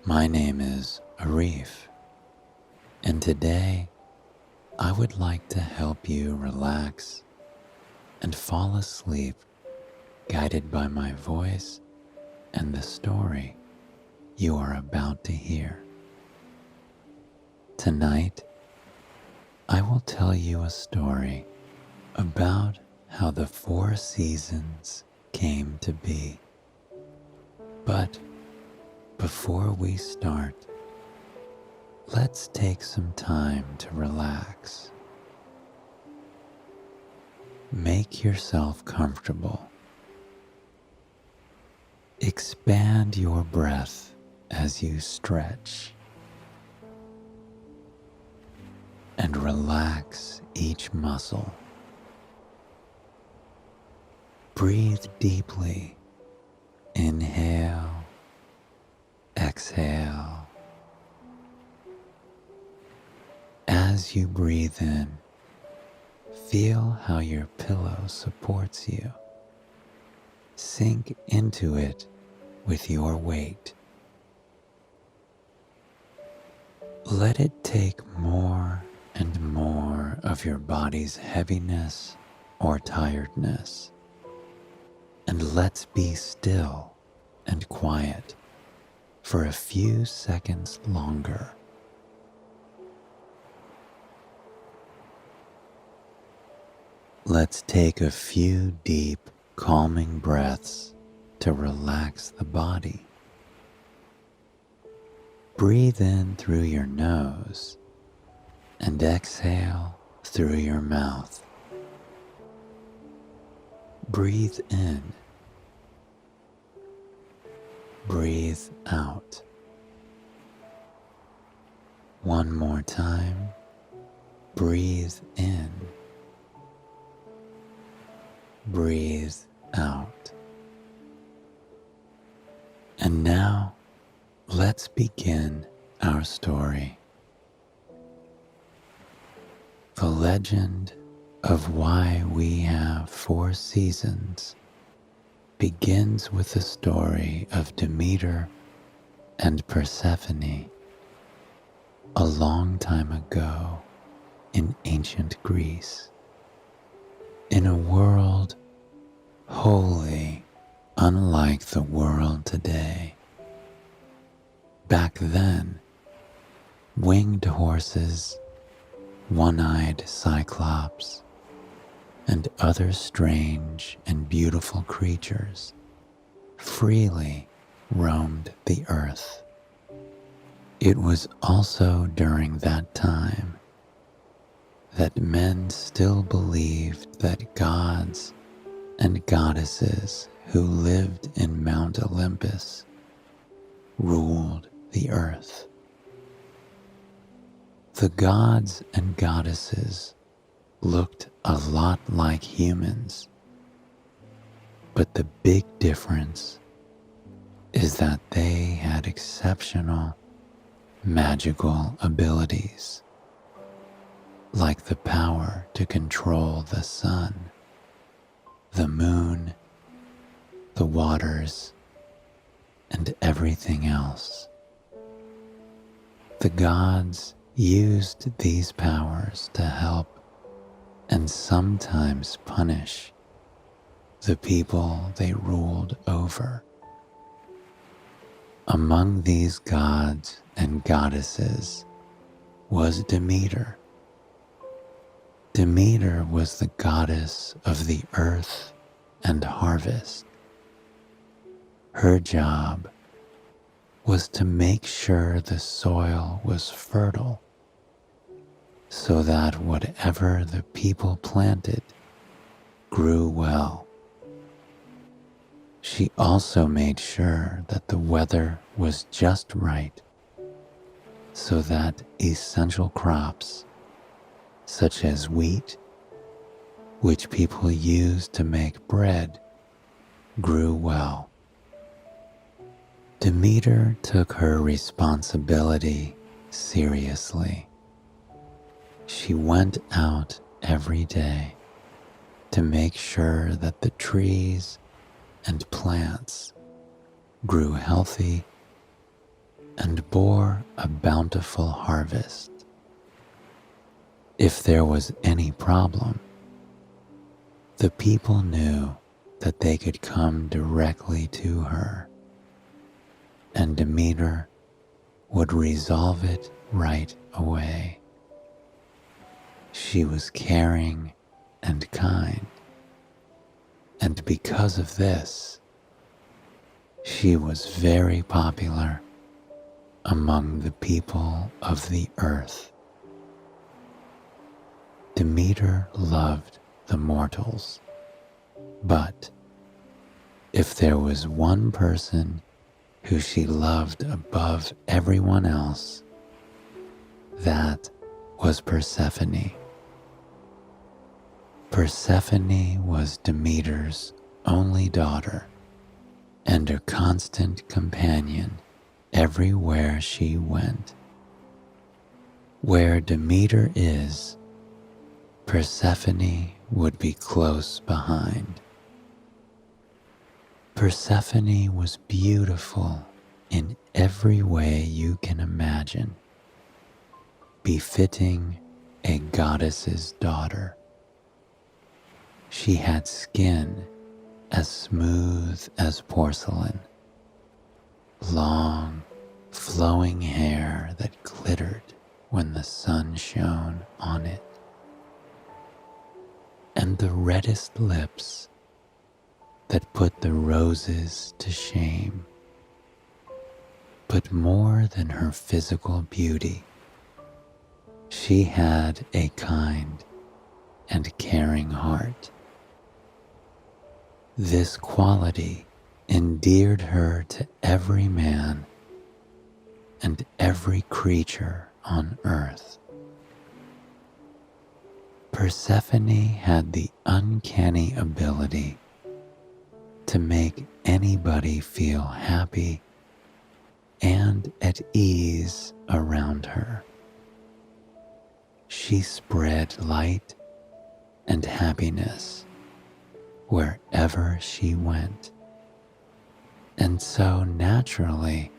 My name is Arif, and today I would like to help you relax and fall asleep guided by my voice and the story you are about to hear. Tonight, I will tell you a story about how the 4 seasons came to be. But before we start, let's take some time to relax. Make yourself comfortable. Expand your breath as you stretch, and relax each muscle. Breathe deeply. Inhale, exhale. As you breathe in, feel how your pillow supports you. Sink into it with your weight. Let it take more and more of your body's heaviness or tiredness. And let's be still and quiet for a few seconds longer. Let's take a few deep, calming breaths to relax the body. Breathe in through your nose and exhale through your mouth. Breathe in. Breathe out. One more time. Breathe in. Breathe out. And now, let's begin our story. The legend of why we have 4 seasons begins with the story of Demeter and Persephone a long time ago in ancient Greece, in a world wholly unlike the world today. Back then, winged horses, one-eyed cyclops, and other strange and beautiful creatures freely roamed the earth. It was also during that time that men still believed that gods and goddesses who lived in Mount Olympus ruled the earth. The gods and goddesses looked a lot like humans, but the big difference is that they had exceptional magical abilities, like the power to control the sun, the moon, the waters, and everything else. The gods used these powers to help and sometimes punish the people they ruled over. Among these gods and goddesses was Demeter. Demeter was the goddess of the earth and harvest. Her job was to make sure the soil was fertile so that whatever the people planted grew well. She also made sure that the weather was just right so that essential crops such as wheat, which people used to make bread, grew well. Demeter took her responsibility seriously. She went out every day to make sure that the trees and plants grew healthy and bore a bountiful harvest. If there was any problem, the people knew that they could come directly to her, and Demeter would resolve it right away. She was caring and kind, and because of this, she was very popular among the people of the earth. Demeter loved the mortals, but if there was one person who she loved above everyone else, that was Persephone. Persephone was Demeter's only daughter and her constant companion everywhere she went. Where Demeter is, Persephone would be close behind. Persephone was beautiful in every way you can imagine, befitting a goddess's daughter. She had skin as smooth as porcelain, long, flowing hair that glittered when the sun shone on it, and the reddest lips that put the roses to shame. But more than her physical beauty, she had a kind and caring heart. This quality endeared her to every man and every creature on earth. Persephone had the uncanny ability to make anybody feel happy and at ease around her. She spread light and happiness wherever she went, and so naturally,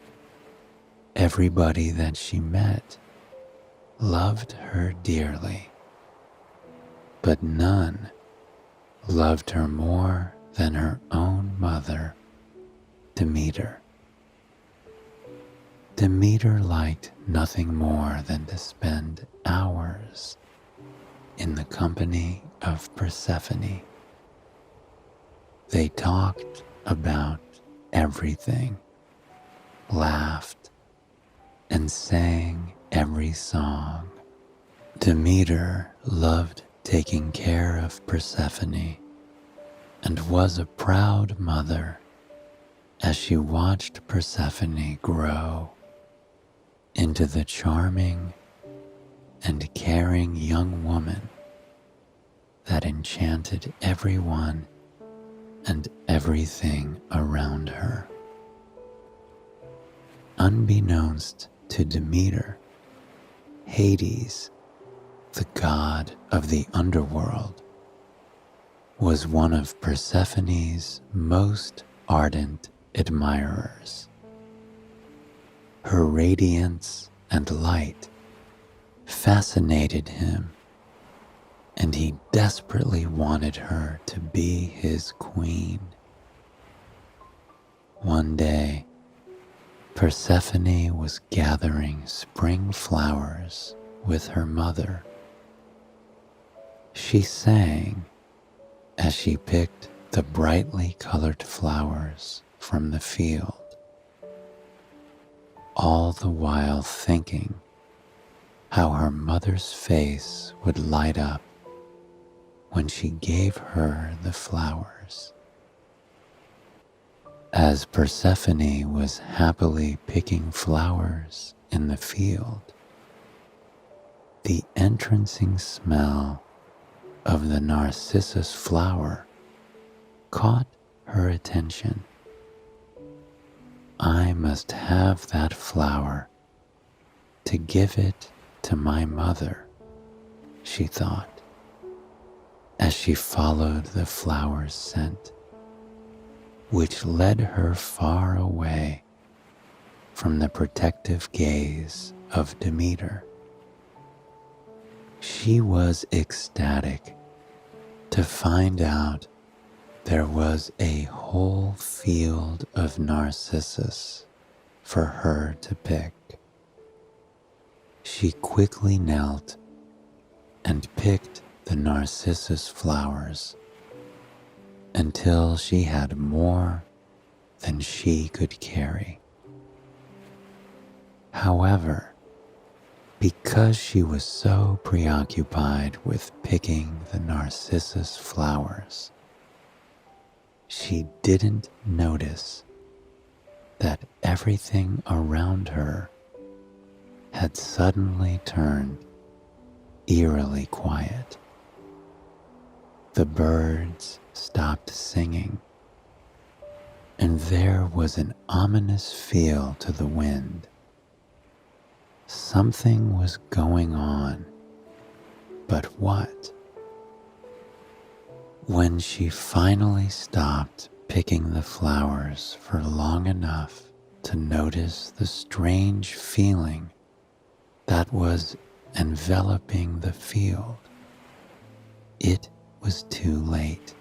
everybody that she met loved her dearly, but none loved her more than her own mother, Demeter. Demeter liked nothing more than to spend hours in the company of Persephone. They talked about everything, laughed, and sang every song. Demeter loved taking care of Persephone and was a proud mother as she watched Persephone grow into the charming and caring young woman that enchanted everyone and everything around her. Unbeknownst to Demeter, Hades, the god of the underworld, was one of Persephone's most ardent admirers. Her radiance and light fascinated him, and he desperately wanted her to be his queen. One day, Persephone was gathering spring flowers with her mother. She sang as she picked the brightly colored flowers from the field, all the while thinking how her mother's face would light up when she gave her the flowers. As Persephone was happily picking flowers in the field, the entrancing smell of the narcissus flower caught her attention. I must have that flower to give it to my mother, she thought, as she followed the flower's scent, which led her far away from the protective gaze of Demeter. She was ecstatic to find out there was a whole field of narcissus for her to pick. She quickly knelt and picked the narcissus flowers until she had more than she could carry. However, because she was so preoccupied with picking the narcissus flowers, she didn't notice that everything around her had suddenly turned eerily quiet. The birds stopped singing, and there was an ominous feel to the wind. Something was going on, but what? When she finally stopped picking the flowers for long enough to notice the strange feeling that was enveloping the field, it was too late.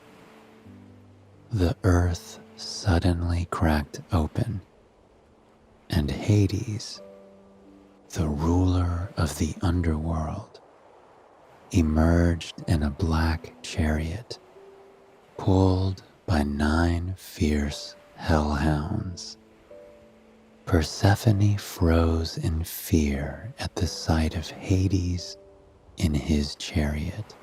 The earth suddenly cracked open, and Hades, the ruler of the underworld, emerged in a black chariot, pulled by 9 fierce hellhounds. Persephone froze in fear at the sight of Hades in his chariot,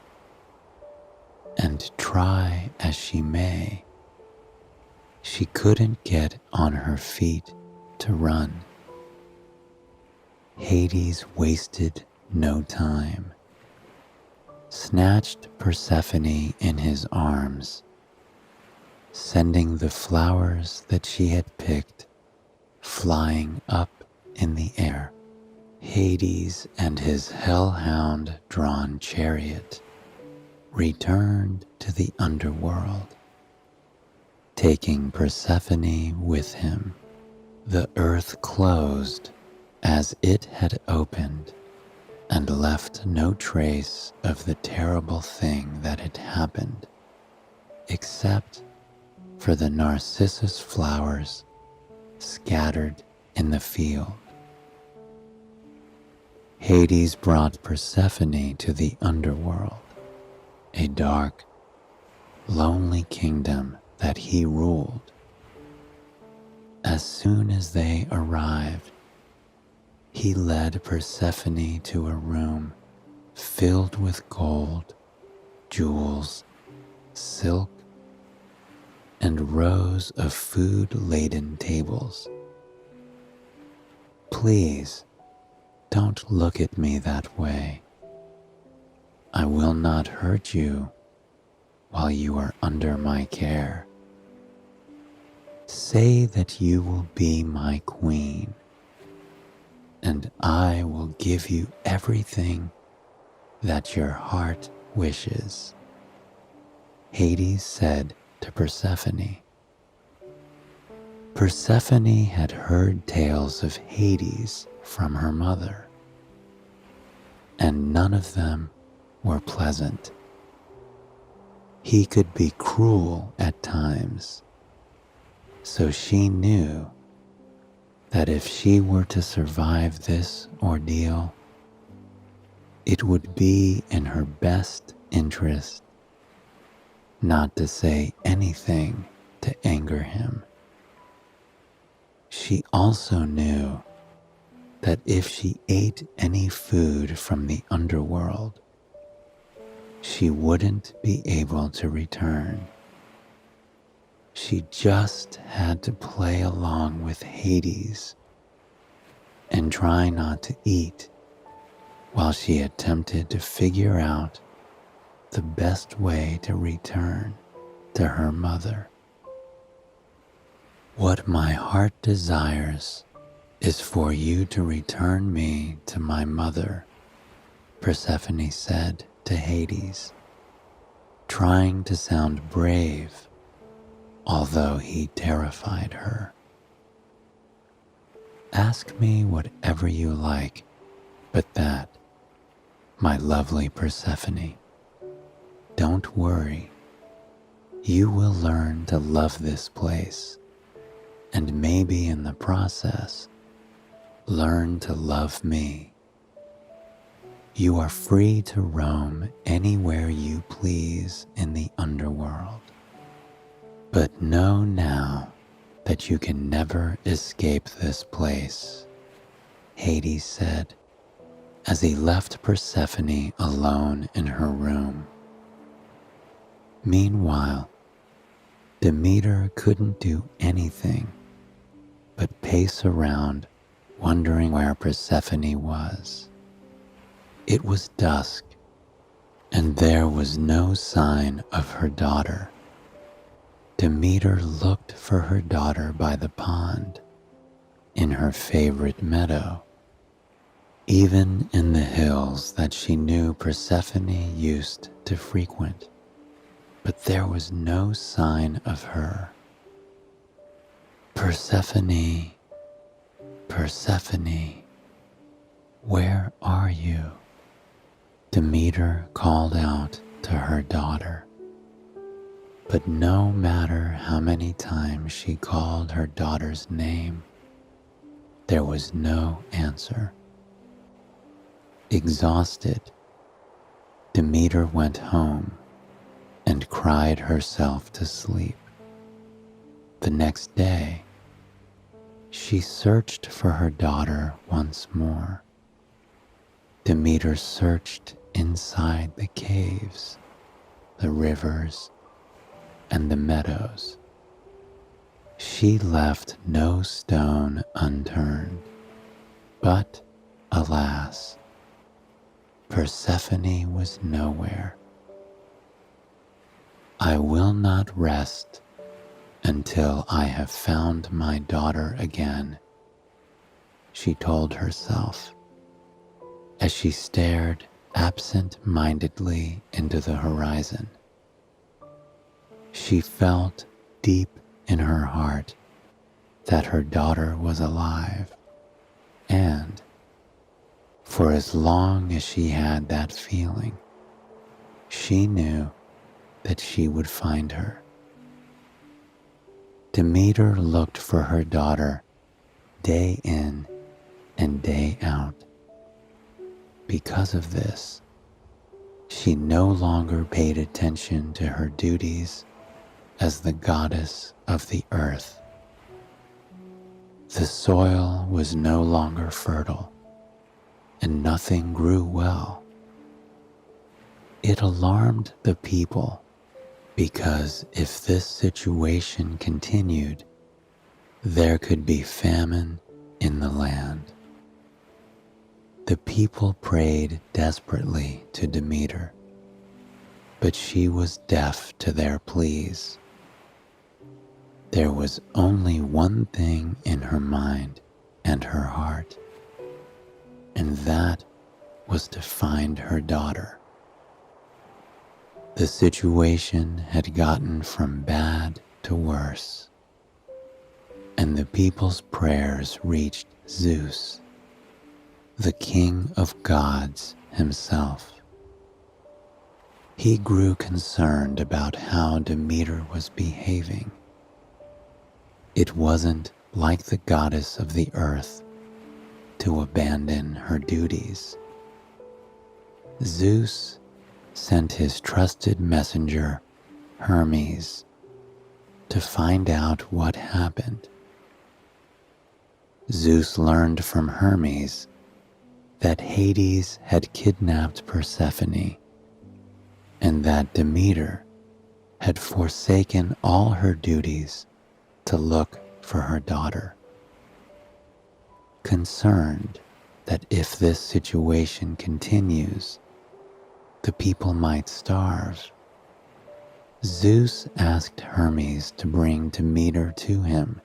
and try as she may, she couldn't get on her feet to run. Hades wasted no time, snatched Persephone in his arms, sending the flowers that she had picked flying up in the air. Hades and his hellhound-drawn chariot returned to the underworld, taking Persephone with him. The earth closed as it had opened and left no trace of the terrible thing that had happened, except for the narcissus flowers scattered in the field. Hades brought Persephone to the underworld, a dark, lonely kingdom that he ruled. As soon as they arrived, he led Persephone to a room filled with gold, jewels, silk, and rows of food-laden tables. Please, don't look at me that way. I will not hurt you while you are under my care. Say that you will be my queen, and I will give you everything that your heart wishes. Hades said to Persephone. Persephone had heard tales of Hades from her mother, and none of them were pleasant. He could be cruel at times, so she knew that if she were to survive this ordeal, it would be in her best interest not to say anything to anger him. She also knew that if she ate any food from the underworld, she wouldn't be able to return. She just had to play along with Hades and try not to eat while she attempted to figure out the best way to return to her mother. What my heart desires is for you to return me to my mother, Persephone said to Hades, trying to sound brave, although he terrified her. Ask me whatever you like, but that, my lovely Persephone. Don't worry. You will learn to love this place, and maybe in the process, learn to love me. You are free to roam anywhere you please in the underworld. But know now that you can never escape this place, Hades said as he left Persephone alone in her room. Meanwhile, Demeter couldn't do anything but pace around, wondering where Persephone was. It was dusk, and there was no sign of her daughter. Demeter looked for her daughter by the pond, in her favorite meadow, even in the hills that she knew Persephone used to frequent. But there was no sign of her. Persephone, Persephone, where are you? Demeter called out to her daughter. But no matter how many times she called her daughter's name, there was no answer. Exhausted, Demeter went home and cried herself to sleep. The next day, she searched for her daughter once more. Demeter searched inside the caves, the rivers, and the meadows. She left no stone unturned, but alas, Persephone was nowhere. I will not rest until I have found my daughter again, she told herself as she stared absent-mindedly into the horizon. She felt deep in her heart that her daughter was alive, and for as long as she had that feeling, she knew that she would find her. Demeter looked for her daughter day in and day out. Because of this, she no longer paid attention to her duties as the goddess of the earth. The soil was no longer fertile, and nothing grew well. It alarmed the people because if this situation continued, there could be famine in the land. The people prayed desperately to Demeter, but she was deaf to their pleas. There was only one thing in her mind and her heart, and that was to find her daughter. The situation had gotten from bad to worse, and the people's prayers reached Zeus, the king of gods himself. He grew concerned about how Demeter was behaving. It wasn't like the goddess of the earth to abandon her duties. Zeus sent his trusted messenger, Hermes, to find out what happened. Zeus learned from Hermes that Hades had kidnapped Persephone and that Demeter had forsaken all her duties to look for her daughter. Concerned that if this situation continues, the people might starve, Zeus asked Hermes to bring Demeter to him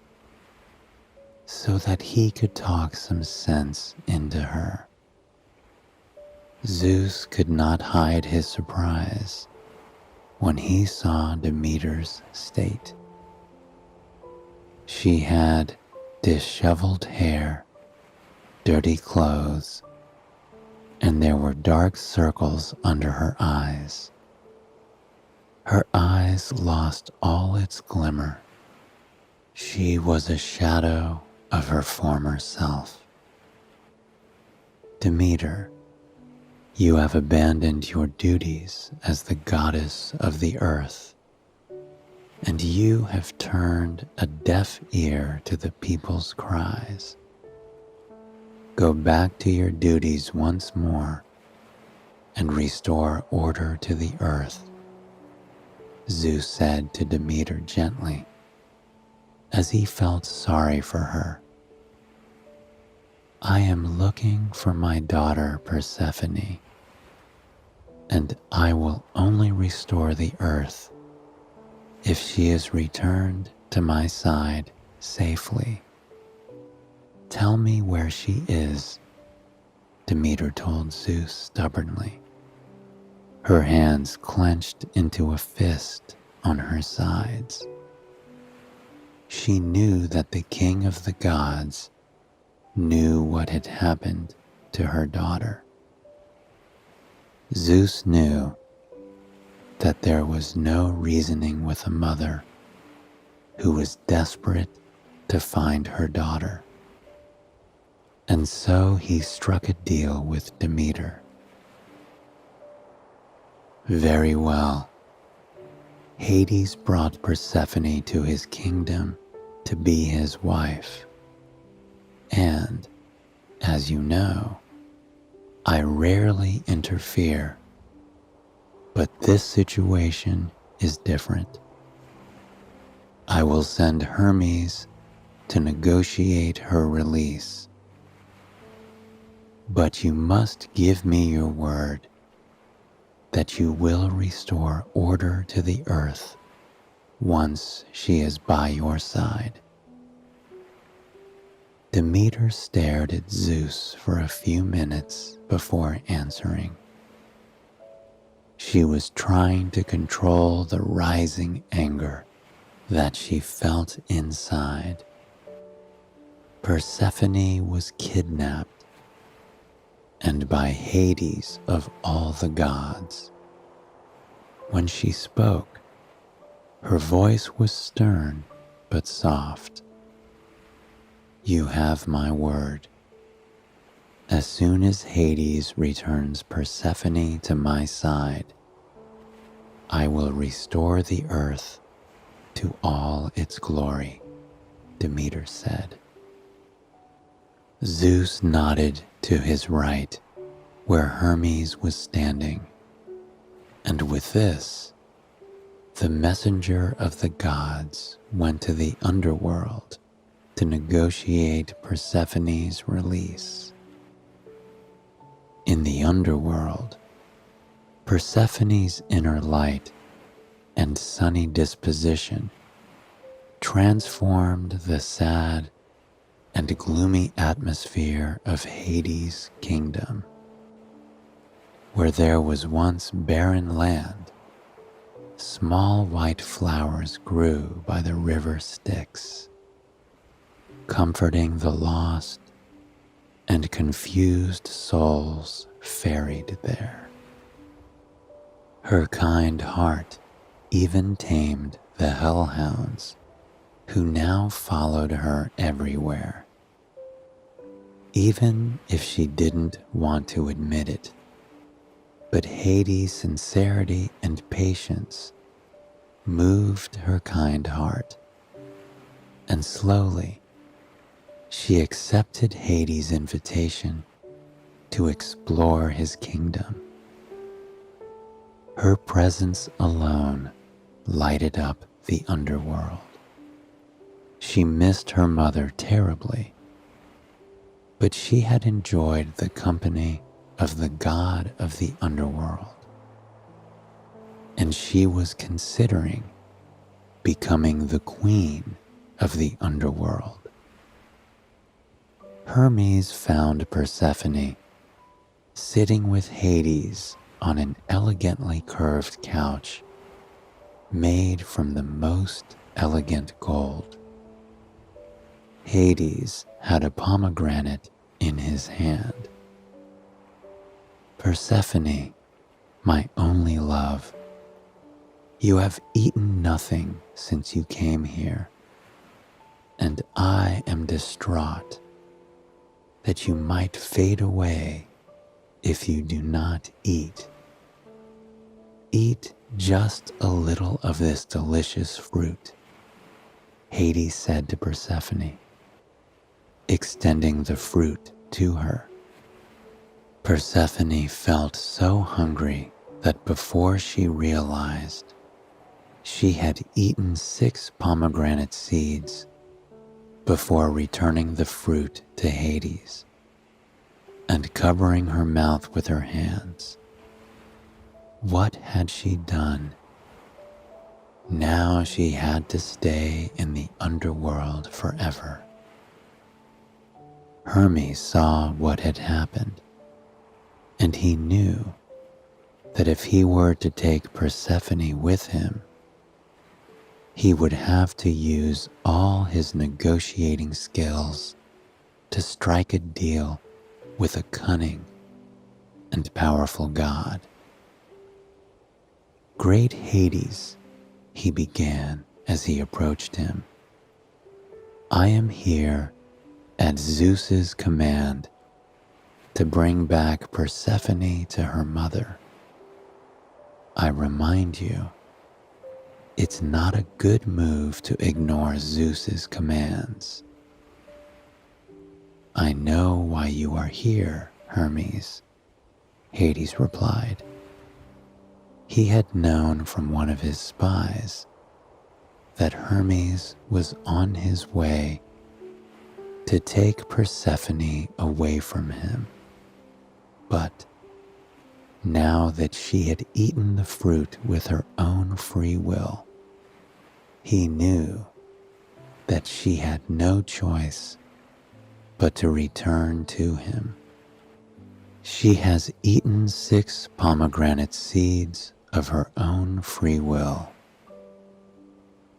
so that he could talk some sense into her. Zeus could not hide his surprise when he saw Demeter's state. She had disheveled hair dirty clothes, and there were dark circles under her eyes. Her eyes lost all its glimmer. She was a shadow of her former self. Demeter, you have abandoned your duties as the goddess of the earth, and you have turned a deaf ear to the people's cries. Go back to your duties once more and restore order to the earth, Zeus said to Demeter gently, as he felt sorry for her. I am looking for my daughter Persephone, and I will only restore the earth if she is returned to my side safely. Tell me where she is, Demeter told Zeus stubbornly, her hands clenched into a fist on her sides. She knew that the king of the gods knew what had happened to her daughter. Zeus knew that there was no reasoning with a mother who was desperate to find her daughter. And so he struck a deal with Demeter. Very well. Hades brought Persephone to his kingdom to be his wife. And, as you know, I rarely interfere, but this situation is different. I will send Hermes to negotiate her release. But you must give me your word that you will restore order to the earth once she is by your side. Demeter stared at Zeus for a few minutes before answering. She was trying to control the rising anger that she felt inside. Persephone was kidnapped, and by Hades of all the gods. When she spoke, her voice was stern but soft. You have my word. As soon as Hades returns Persephone to my side, I will restore the earth to all its glory, Demeter said. Zeus nodded to his right, where Hermes was standing, and with this, the messenger of the gods went to the underworld to negotiate Persephone's release. In the underworld, Persephone's inner light and sunny disposition transformed the sad and gloomy atmosphere of Hades' kingdom. Where there was once barren land, small white flowers grew by the river Styx, comforting the lost, and confused souls ferried there. Her kind heart even tamed the hellhounds, who now followed her everywhere. Even if she didn't want to admit it, but Hades' sincerity and patience moved her kind heart, and slowly she accepted Hades' invitation to explore his kingdom. Her presence alone lighted up the underworld. She missed her mother terribly, but she had enjoyed the company of the god of the underworld, and she was considering becoming the queen of the underworld. Hermes found Persephone sitting with Hades on an elegantly curved couch made from the most elegant gold. Hades had a pomegranate in his hand. "Persephone, my only love, you have eaten nothing since you came here, and I am distraught that you might fade away if you do not eat. Eat just a little of this delicious fruit," Hades said to Persephone, extending the fruit to her. Persephone felt so hungry that before she realized, she had eaten 6 pomegranate seeds before returning the fruit to Hades and covering her mouth with her hands. What had she done? Now she had to stay in the underworld forever. Hermes saw what had happened, and he knew that if he were to take Persephone with him, he would have to use all his negotiating skills to strike a deal with a cunning and powerful god. "Great Hades," he began as he approached him, "I am here at Zeus's command to bring back Persephone to her mother. I remind you, it's not a good move to ignore Zeus's commands." "I know why you are here, Hermes," Hades replied. He had known from one of his spies that Hermes was on his way to take Persephone away from him. But now that she had eaten the fruit with her own free will, he knew that she had no choice but to return to him. "She has eaten 6 pomegranate seeds of her own free will.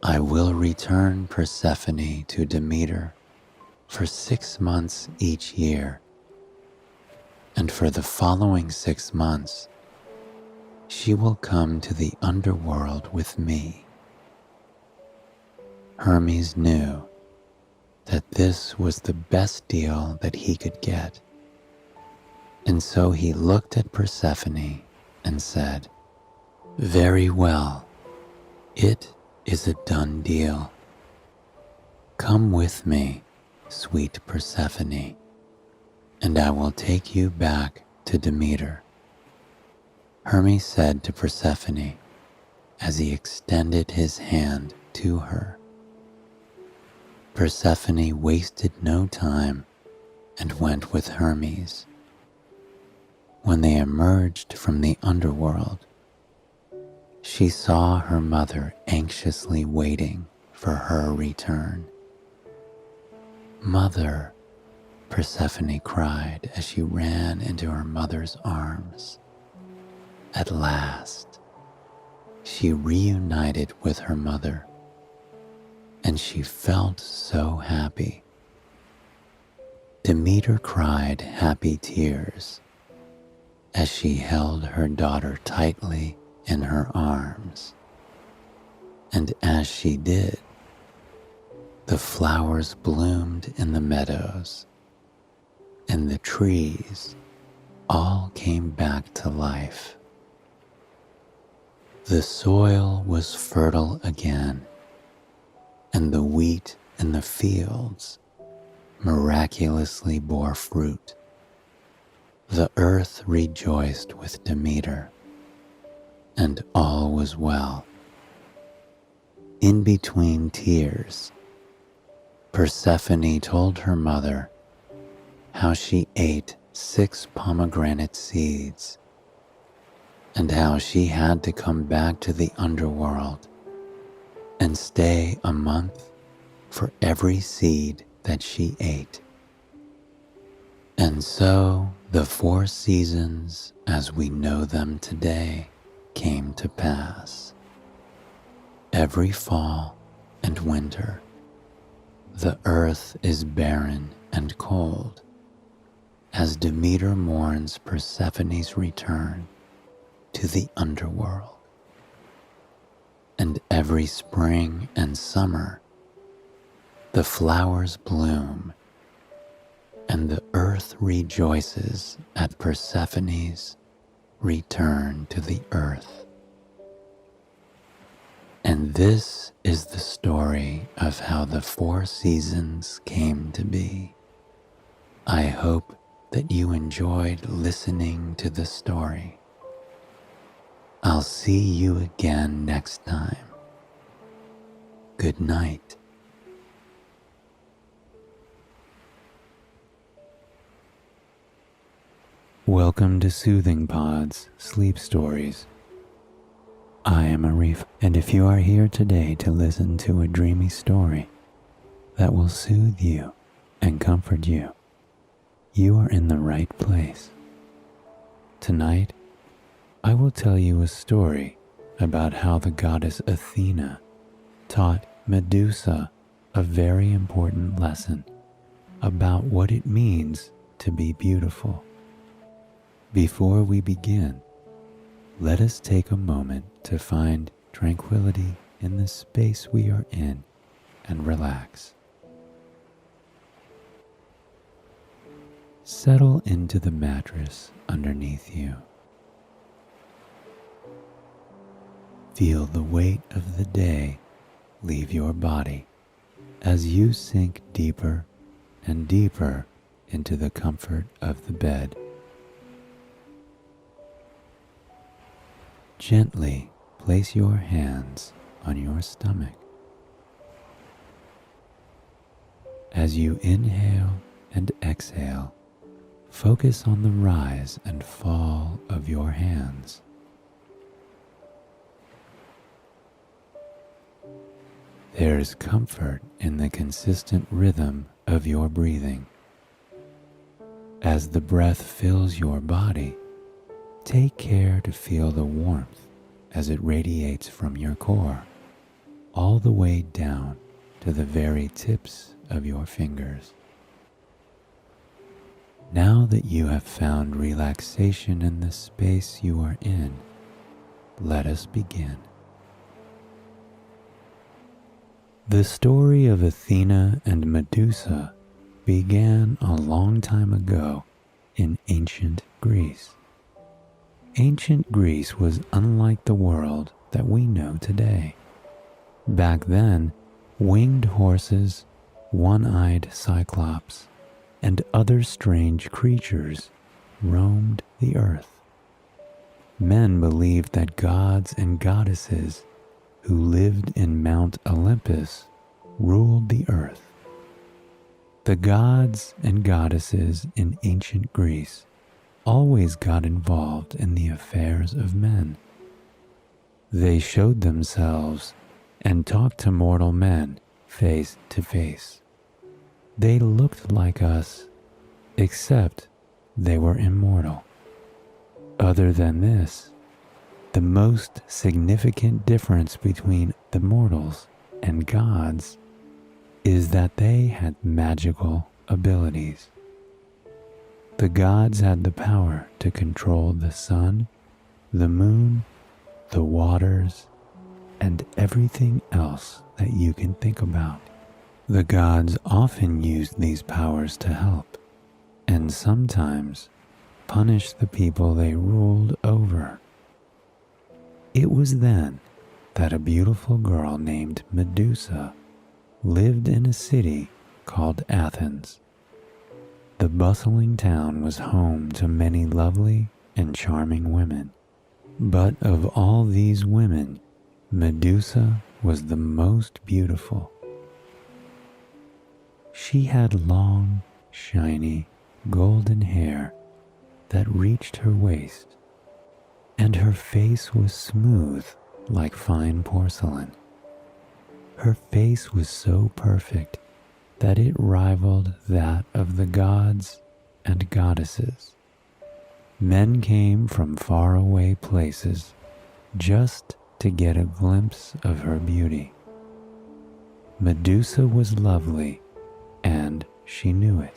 I will return Persephone to Demeter for 6 months each year, and for the following 6 months, she will come to the underworld with me." Hermes knew that this was the best deal that he could get, and so he looked at Persephone and said, "Very well, it is a done deal. Come with me, sweet Persephone, and I will take you back to Demeter," Hermes said to Persephone as he extended his hand to her. Persephone wasted no time and went with Hermes. When they emerged from the underworld, she saw her mother anxiously waiting for her return. "Mother," Persephone cried as she ran into her mother's arms. At last, she reunited with her mother, and she felt so happy. Demeter cried happy tears as she held her daughter tightly in her arms, and as she did, the flowers bloomed in the meadows, and the trees all came back to life. The soil was fertile again, and the wheat in the fields miraculously bore fruit. The earth rejoiced with Demeter, and all was well. In between tears, Persephone told her mother how she ate 6 pomegranate seeds, and how she had to come back to the underworld and stay a month for every seed that she ate. And so the 4 seasons as we know them today came to pass. Every fall and winter, the earth is barren and cold, as Demeter mourns Persephone's return to the underworld. And every spring and summer, the flowers bloom, and the earth rejoices at Persephone's return to the earth. And this is the story of how the 4 seasons came to be. I hope that you enjoyed listening to the story. I'll see you again next time. Good night. Welcome to Soothing Pod's Sleep Stories. I am Arif, and if you are here today to listen to a dreamy story that will soothe you and comfort you, you are in the right place. Tonight, I will tell you a story about how the goddess Athena taught Medusa a very important lesson about what it means to be beautiful. Before we begin, let us take a moment to find tranquility in the space we are in and relax. Settle into the mattress underneath you. Feel the weight of the day leave your body as you sink deeper and deeper into the comfort of the bed. Gently place your hands on your stomach. As you inhale and exhale, focus on the rise and fall of your hands. There is comfort in the consistent rhythm of your breathing. As the breath fills your body, take care to feel the warmth as it radiates from your core, all the way down to the very tips of your fingers. Now that you have found relaxation in the space you are in, let us begin. The story of Athena and Medusa began a long time ago in ancient Greece. Ancient Greece was unlike the world that we know today. Back then, winged horses, one-eyed cyclops, and other strange creatures roamed the earth. Men believed that gods and goddesses who lived in Mount Olympus ruled the earth. The gods and goddesses in ancient Greece always got involved in the affairs of men. They showed themselves and talked to mortal men face to face. They looked like us, except they were immortal. Other than this, the most significant difference between the mortals and gods is that they had magical abilities. The gods had the power to control the sun, the moon, the waters, and everything else that you can think about. The gods often used these powers to help, and sometimes punish the people they ruled over. It was then that a beautiful girl named Medusa lived in a city called Athens. The bustling town was home to many lovely and charming women, but of all these women, Medusa was the most beautiful. She had long, shiny, golden hair that reached her waist, and her face was smooth like fine porcelain. Her face was so perfect that it rivaled that of the gods and goddesses. Men came from faraway places just to get a glimpse of her beauty. Medusa was lovely, and she knew it.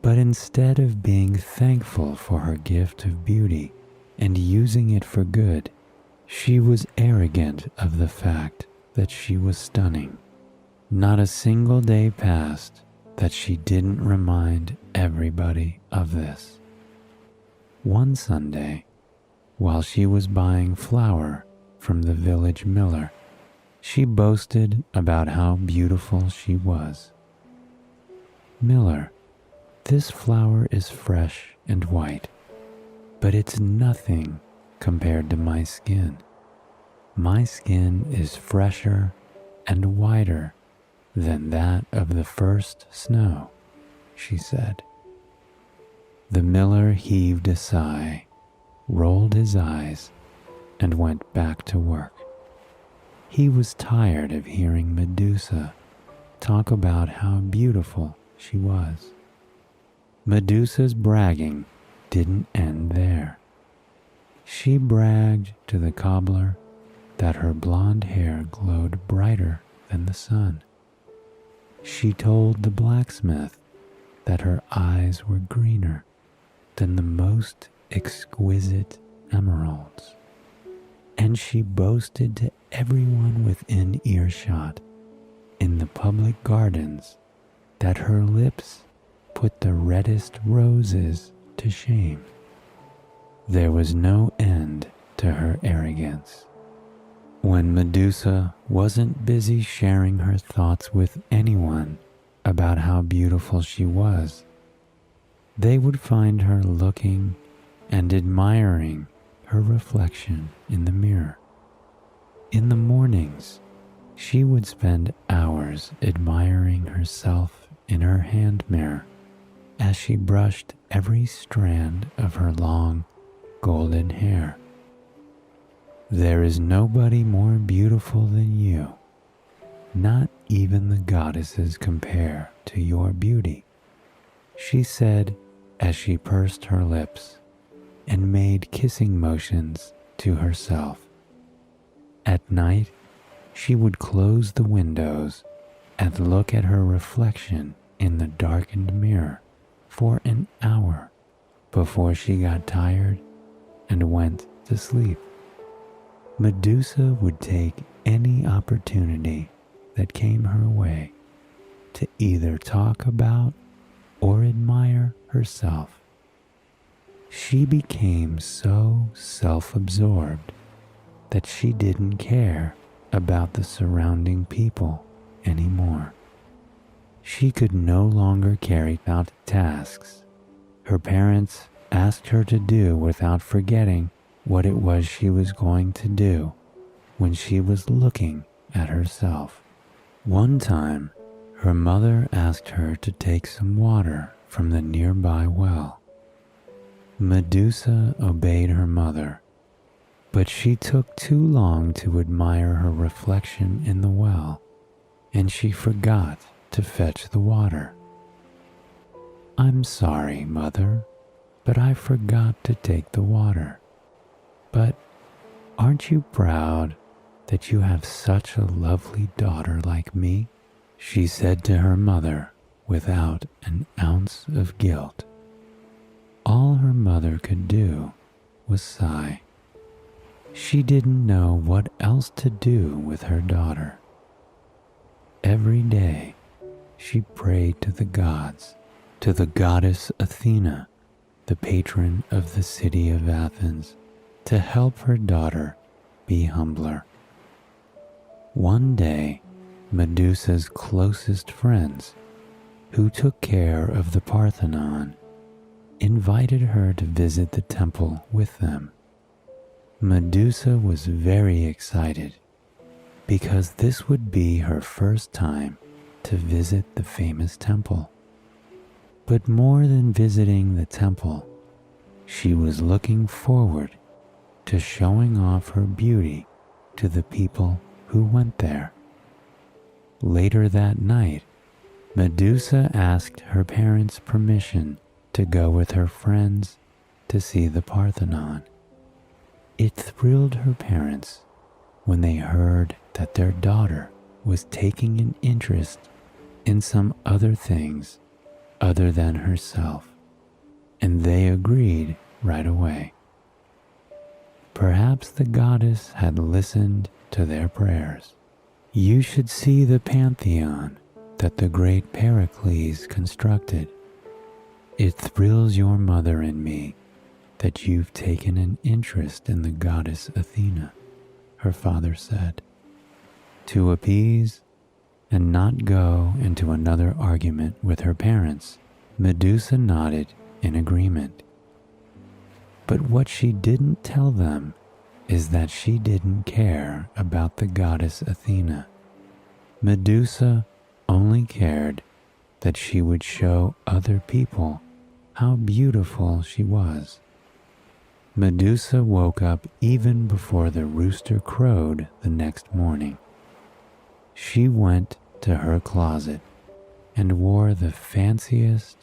But instead of being thankful for her gift of beauty and using it for good, she was arrogant of the fact that she was stunning. Not a single day passed that she didn't remind everybody of this. One Sunday, while she was buying flour from the village miller, she boasted about how beautiful she was. "Miller, this flour is fresh and white, but it's nothing compared to my skin. My skin is fresher and whiter than that of the first snow," she said. The miller heaved a sigh, rolled his eyes, and went back to work. He was tired of hearing Medusa talk about how beautiful she was. Medusa's bragging didn't end there. She bragged to the cobbler that her blonde hair glowed brighter than the sun. She told the blacksmith that her eyes were greener than the most exquisite emeralds. And she boasted to everyone within earshot in the public gardens that her lips put the reddest roses to shame. There was no end to her arrogance. When Medusa wasn't busy sharing her thoughts with anyone about how beautiful she was, they would find her looking and admiring her reflection in the mirror. In the mornings, she would spend hours admiring herself in her hand mirror as she brushed every strand of her long golden hair. "There is nobody more beautiful than you. Not even the goddesses compare to your beauty," she said as she pursed her lips and made kissing motions to herself. At night, she would close the windows and look at her reflection in the darkened mirror for an hour before she got tired and went to sleep. Medusa would take any opportunity that came her way to either talk about or admire herself. She became so self-absorbed that she didn't care about the surrounding people anymore. She could no longer carry out tasks her parents asked her to do without forgetting what it was she was going to do when she was looking at herself. One time, her mother asked her to take some water from the nearby well. Medusa obeyed her mother, but she took too long to admire her reflection in the well, and she forgot to fetch the water. "I'm sorry, Mother, but I forgot to take the water. But aren't you proud that you have such a lovely daughter like me?" she said to her mother without an ounce of guilt. All her mother could do was sigh. She didn't know what else to do with her daughter. Every day, she prayed to the gods, to the goddess Athena, the patron of the city of Athens, to help her daughter be humbler. One day, Medusa's closest friends, who took care of the Parthenon, invited her to visit the temple with them. Medusa was very excited because this would be her first time to visit the famous temple. But more than visiting the temple, she was looking forward to showing off her beauty to the people who went there. Later that night, Medusa asked her parents' permission to go with her friends to see the Parthenon. It thrilled her parents when they heard that their daughter was taking an interest in some other things other than herself, and they agreed right away. Perhaps the goddess had listened to their prayers. You should see the pantheon that the great Pericles constructed. It thrills your mother and me that you've taken an interest in the goddess Athena, her father said. To appease and not go into another argument with her parents, Medusa nodded in agreement. But what she didn't tell them is that she didn't care about the goddess Athena. Medusa only cared that she would show other people how beautiful she was. Medusa woke up even before the rooster crowed the next morning. She went to her closet and wore the fanciest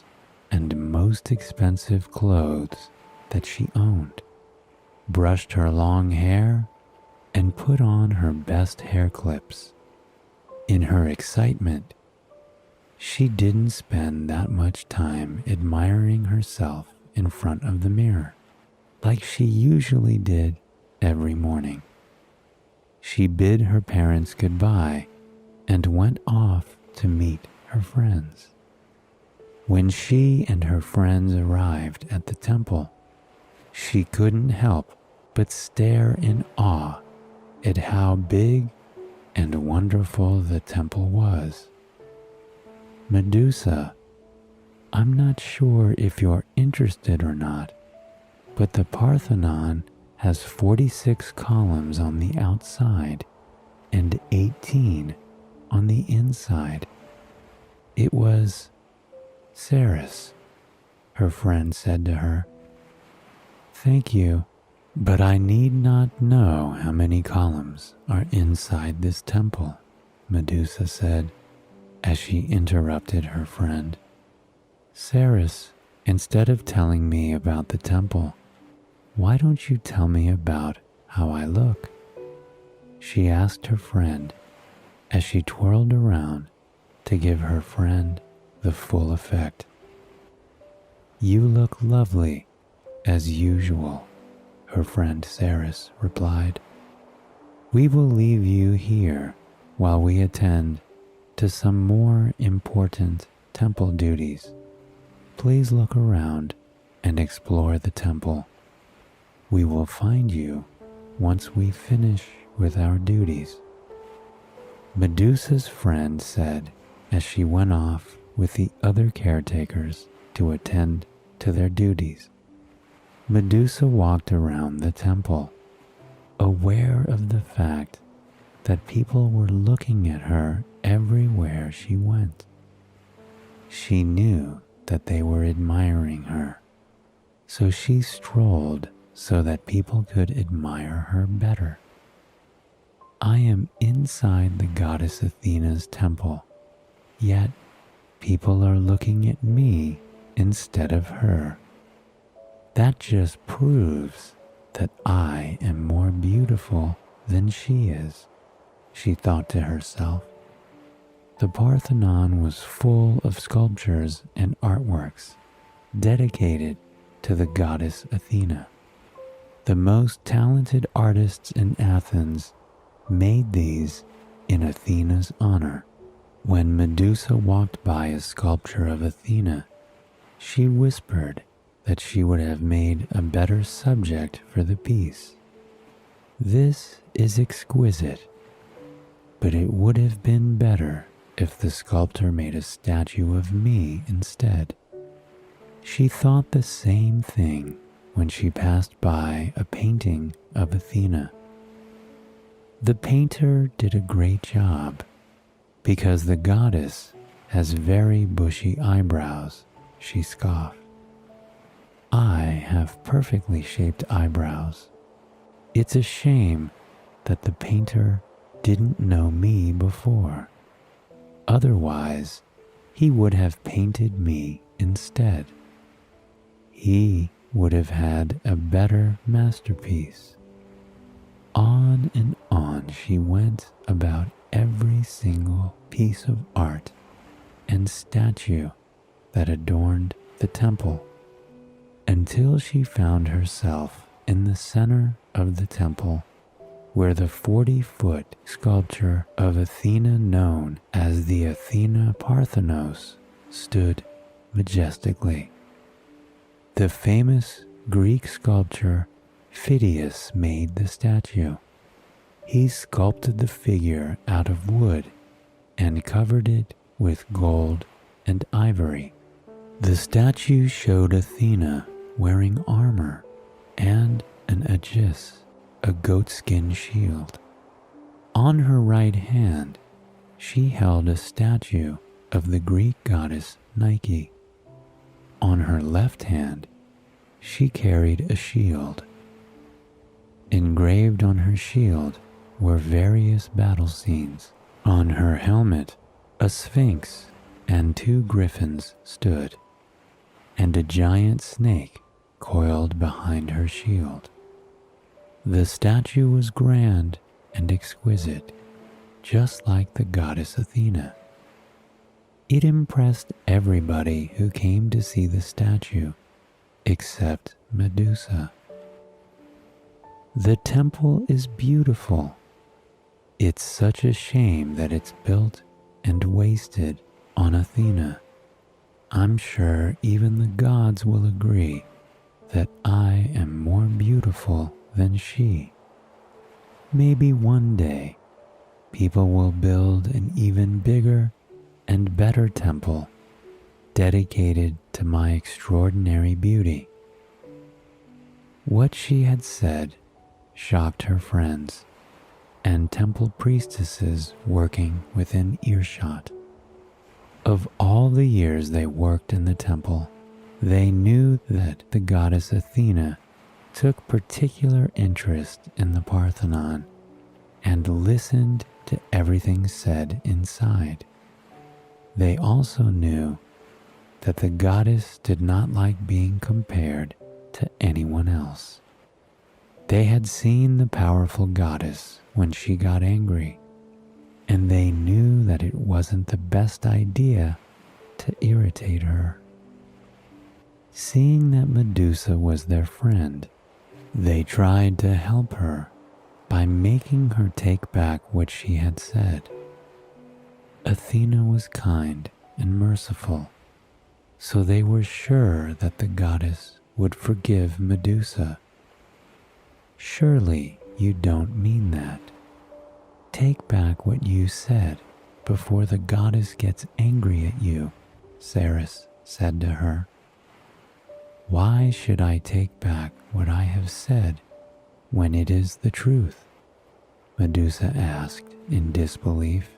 and most expensive clothes that she owned, brushed her long hair, and put on her best hair clips. In her excitement, she didn't spend that much time admiring herself in front of the mirror, like she usually did every morning. She bid her parents goodbye and went off to meet her friends. When she and her friends arrived at the temple, she couldn't help but stare in awe at how big and wonderful the temple was. Medusa, I'm not sure if you're interested or not, but the Parthenon has 46 columns on the outside and 18 on the inside. It was Ceres, her friend said to her. Thank you, but I need not know how many columns are inside this temple, Medusa said as she interrupted her friend. Ceres, instead of telling me about the temple, why don't you tell me about how I look? She asked her friend as she twirled around to give her friend the full effect. You look lovely, as usual, her friend Ceres replied. We will leave you here while we attend to some more important temple duties. Please look around and explore the temple. We will find you once we finish with our duties. Medusa's friend said as she went off with the other caretakers to attend to their duties. Medusa walked around the temple, aware of the fact that people were looking at her everywhere she went. She knew that they were admiring her, so she strolled so that people could admire her better. I am inside the goddess Athena's temple, yet people are looking at me instead of her. That just proves that I am more beautiful than she is, she thought to herself. The Parthenon was full of sculptures and artworks dedicated to the goddess Athena. The most talented artists in Athens made these in Athena's honor. When Medusa walked by a sculpture of Athena, she whispered that she would have made a better subject for the piece. This is exquisite, but it would have been better if the sculptor made a statue of me instead. She thought the same thing when she passed by a painting of Athena. The painter did a great job because the goddess has very bushy eyebrows, she scoffed. I have perfectly shaped eyebrows. It's a shame that the painter didn't know me before. Otherwise, he would have painted me instead. He would have had a better masterpiece. On and on she went about every single piece of art and statue that adorned the temple, until she found herself in the center of the temple, where the 40-foot sculpture of Athena known as the Athena Parthenos stood majestically. The famous Greek sculptor Phidias made the statue. He sculpted the figure out of wood and covered it with gold and ivory. The statue showed Athena wearing armor and an aegis, a goatskin shield. On her right hand, she held a statue of the Greek goddess Nike. On her left hand, she carried a shield. Engraved on her shield were various battle scenes. On her helmet, a sphinx and 2 griffins stood, and a giant snake coiled behind her shield. The statue was grand and exquisite, just like the goddess Athena. It impressed everybody who came to see the statue, except Medusa. The temple is beautiful. It's such a shame that it's built and wasted on Athena. I'm sure even the gods will agree that I am more beautiful than she. Maybe one day people will build an even bigger and better temple dedicated to my extraordinary beauty. What she had said shocked her friends and temple priestesses working within earshot. Of all the years they worked in the temple, they knew that the goddess Athena took particular interest in the Parthenon and listened to everything said inside. They also knew that the goddess did not like being compared to anyone else. They had seen the powerful goddess when she got angry, and they knew that it wasn't the best idea to irritate her. Seeing that Medusa was their friend, they tried to help her by making her take back what she had said. Athena was kind and merciful, so they were sure that the goddess would forgive Medusa. Surely you don't mean that. Take back what you said before the goddess gets angry at you, Ceres said to her. Why should I take back what I have said when it is the truth? Medusa asked in disbelief.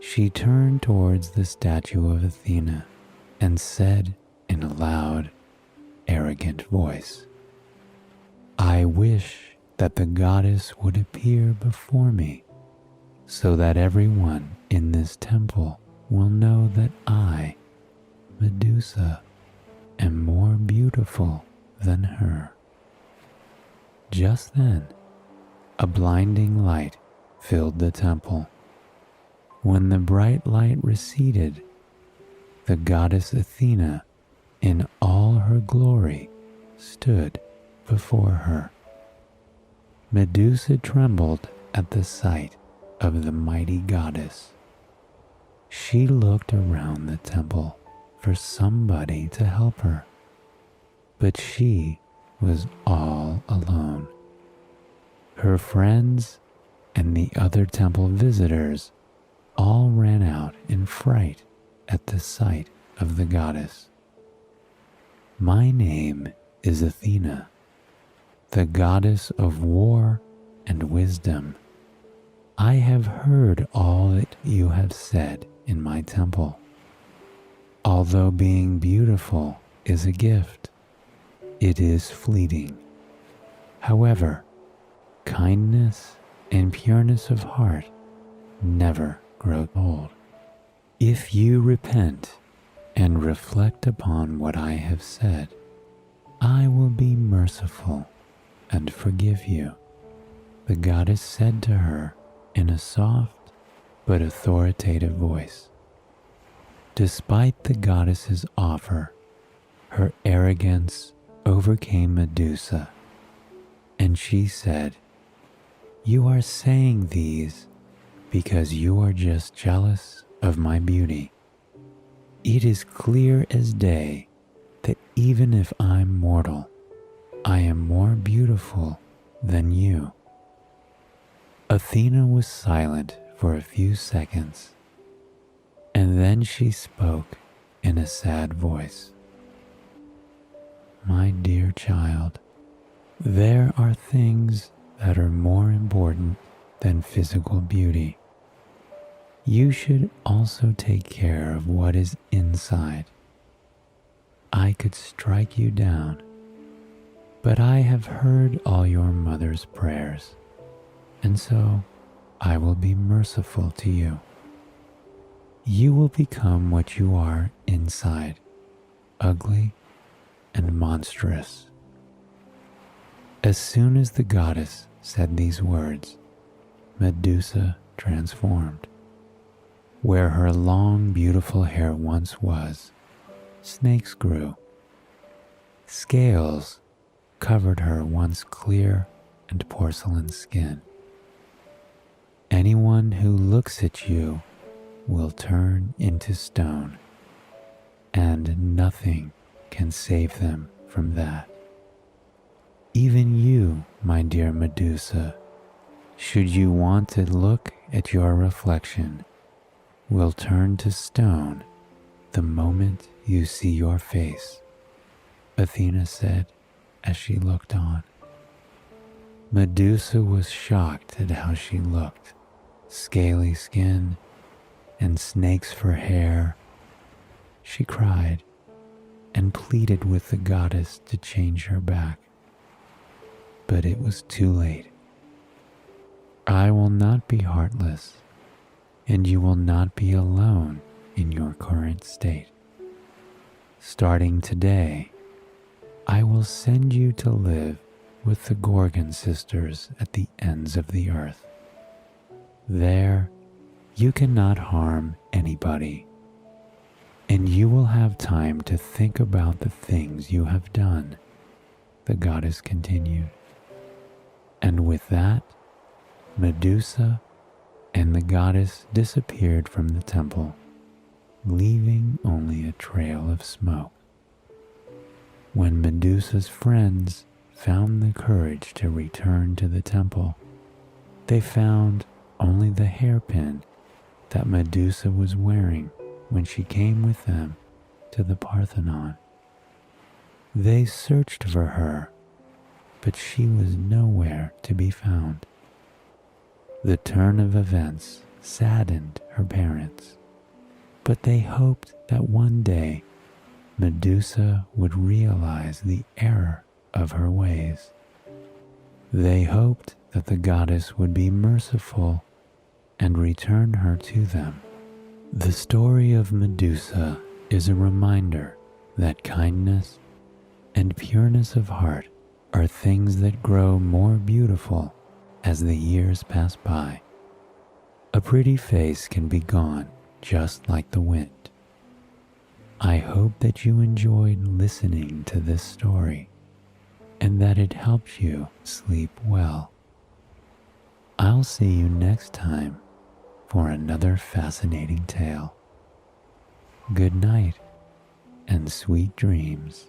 She turned towards the statue of Athena and said in a loud, arrogant voice, I wish that the goddess would appear before me so that everyone in this temple will know that I, Medusa, am more beautiful than her. Just then, a blinding light filled the temple. When the bright light receded, the goddess Athena, in all her glory, stood before her. Medusa trembled at the sight of the mighty goddess. She looked around the temple for somebody to help her, but she was all alone. Her friends and the other temple visitors all ran out in fright at the sight of the goddess. My name is Athena, the goddess of war and wisdom. I have heard all that you have said in my temple. Although being beautiful is a gift, it is fleeting. However, kindness and pureness of heart never grow old. If you repent and reflect upon what I have said, I will be merciful and forgive you, the goddess said to her in a soft but authoritative voice. Despite the goddess's offer, her arrogance overcame Medusa, and she said, "You are saying these because you are just jealous of my beauty. It is clear as day that even if I'm mortal, I am more beautiful than you." Athena was silent for a few seconds, and then she spoke in a sad voice. "My dear child, there are things that are more important than physical beauty. You should also take care of what is inside. I could strike you down, but I have heard all your mother's prayers, and so I will be merciful to you. You will become what you are inside, ugly and monstrous." As soon as the goddess said these words, Medusa transformed. Where her long, beautiful hair once was, snakes grew. Scales covered her once clear and porcelain skin. Anyone who looks at you will turn into stone, and nothing can save them from that. Even you, my dear Medusa, should you want to look at your reflection, will turn to stone the moment you see your face, Athena said as she looked on. Medusa was shocked at how she looked, scaly skin and snakes for hair. She cried and pleaded with the goddess to change her back. But it was too late. "I will not be heartless, and you will not be alone in your current state. Starting today, I will send you to live with the Gorgon sisters at the ends of the earth. There, you cannot harm anybody, and you will have time to think about the things you have done," the goddess continued. And with that, Medusa and the goddess disappeared from the temple, leaving only a trail of smoke. When Medusa's friends found the courage to return to the temple, they found only the hairpin that Medusa was wearing when she came with them to the Parthenon. They searched for her, but she was nowhere to be found. The turn of events saddened her parents, but they hoped that one day Medusa would realize the error of her ways. They hoped that the goddess would be merciful and return her to them. The story of Medusa is a reminder that kindness and pureness of heart are things that grow more beautiful as the years pass by. A pretty face can be gone just like the wind. I hope that you enjoyed listening to this story and that it helped you sleep well. I'll see you next time for another fascinating tale. Good night and sweet dreams.